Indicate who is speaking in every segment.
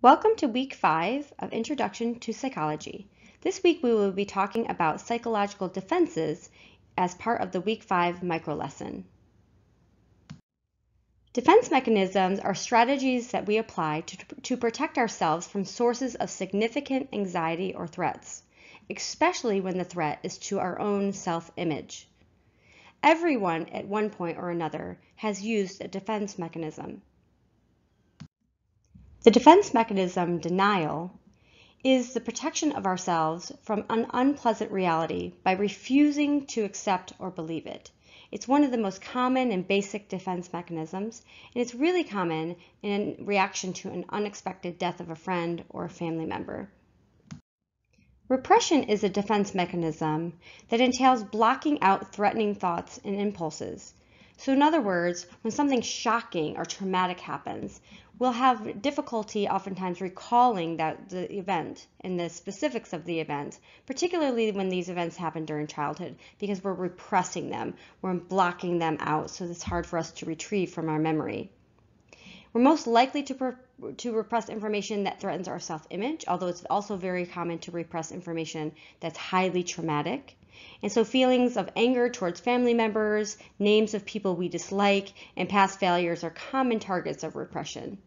Speaker 1: Welcome to week 5 of Introduction to Psychology. This week we will be talking about psychological defenses as part of the week 5 micro lesson. Defense mechanisms are strategies that we apply to protect ourselves from sources of significant anxiety or threats, especially when the threat is to our own self-image. Everyone at one point or another has used a defense mechanism. The defense mechanism denial is the protection of ourselves from an unpleasant reality by refusing to accept or believe it. It's one of the most common and basic defense mechanisms, and it's really common in reaction to an unexpected death of a friend or a family member. Repression is a defense mechanism that entails blocking out threatening thoughts and impulses. So in other words, when something shocking or traumatic happens, we'll have difficulty oftentimes recalling the event and the specifics of the event, particularly when these events happen during childhood, because we're repressing them, we're blocking them out, so it's hard for us to retrieve from our memory. We're most likely to repress information that threatens our self-image, although it's also very common to repress information that's highly traumatic. And so feelings of anger towards family members, names of people we dislike, and past failures are common targets of repression.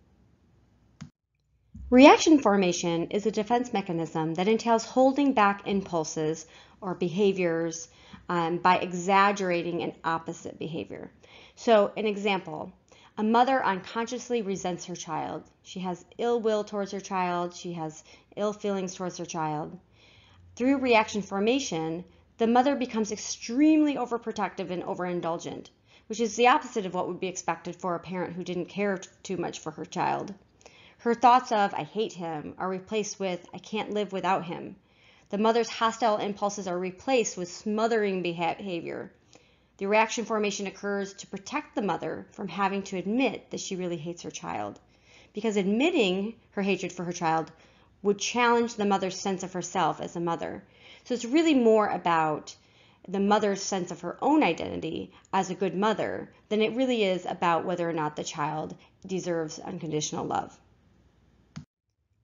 Speaker 1: Reaction formation is a defense mechanism that entails holding back impulses or behaviors by exaggerating an opposite behavior. So an example, a mother unconsciously resents her child. She has ill will towards her child. She has ill feelings towards her child. Through reaction formation, the mother becomes extremely overprotective and overindulgent, which is the opposite of what would be expected for a parent who didn't care too much for her child. Her thoughts of, I hate him, are replaced with, I can't live without him. The mother's hostile impulses are replaced with smothering behavior. The reaction formation occurs to protect the mother from having to admit that she really hates her child, because admitting her hatred for her child would challenge the mother's sense of herself as a mother. So it's really more about the mother's sense of her own identity as a good mother than it really is about whether or not the child deserves unconditional love.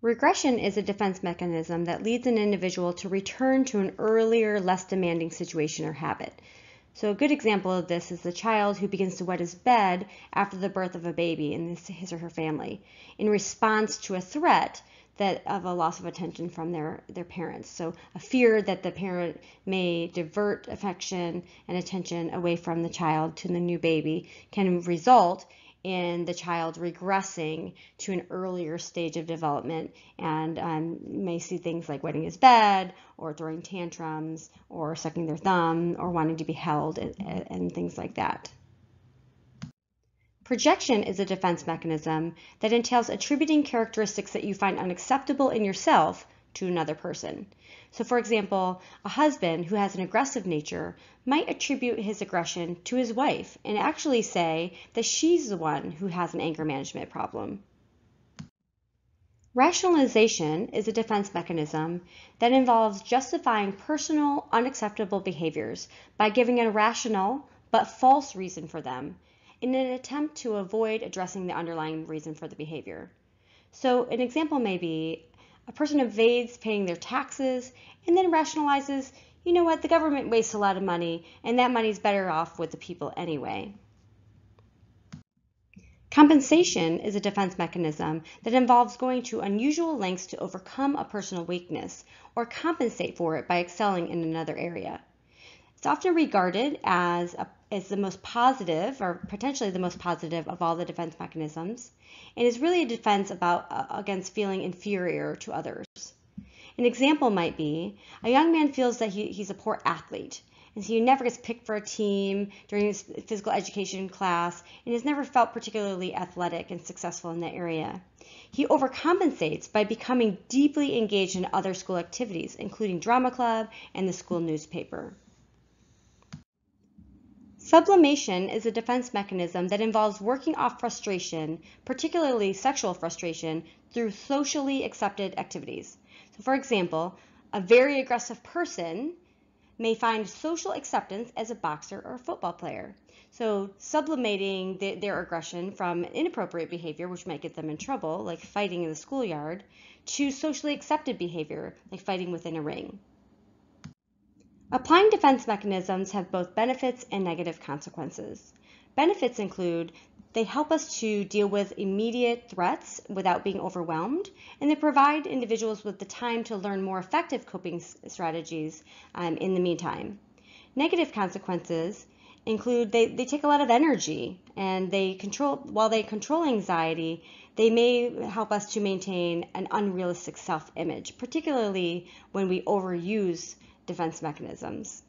Speaker 1: Regression is a defense mechanism that leads an individual to return to an earlier, less demanding situation or habit. So a good example of this is the child who begins to wet his bed after the birth of a baby in his or her family in response to a threat of a loss of attention from their parents. So a fear that the parent may divert affection and attention away from the child to the new baby can result in the child regressing to an earlier stage of development and may see things like wetting his bed or throwing tantrums or sucking their thumb or wanting to be held and things like that. Projection is a defense mechanism that entails attributing characteristics that you find unacceptable in yourself to another person. So for example, a husband who has an aggressive nature might attribute his aggression to his wife and actually say that she's the one who has an anger management problem. Rationalization is a defense mechanism that involves justifying personal unacceptable behaviors by giving a rational but false reason for them in an attempt to avoid addressing the underlying reason for the behavior. So an example may be a person evades paying their taxes and then rationalizes, you know what, the government wastes a lot of money and that money's better off with the people anyway. Compensation is a defense mechanism that involves going to unusual lengths to overcome a personal weakness or compensate for it by excelling in another area. It's often regarded as the most positive or potentially the most positive of all the defense mechanisms and is really a defense against feeling inferior to others. An example might be a young man feels that he's a poor athlete and so he never gets picked for a team during his physical education class and has never felt particularly athletic and successful in that area. He overcompensates by becoming deeply engaged in other school activities, including drama club and the school newspaper. Sublimation is a defense mechanism that involves working off frustration, particularly sexual frustration, through socially accepted activities. So for example, a very aggressive person may find social acceptance as a boxer or a football player. So sublimating their aggression from inappropriate behavior, which might get them in trouble, like fighting in the schoolyard, to socially accepted behavior, like fighting within a ring. Applying defense mechanisms have both benefits and negative consequences. Benefits include they help us to deal with immediate threats without being overwhelmed, and they provide individuals with the time to learn more effective coping strategies in the meantime. Negative consequences include they take a lot of energy, and while they control anxiety, they may help us to maintain an unrealistic self-image, particularly when we overuse defense mechanisms.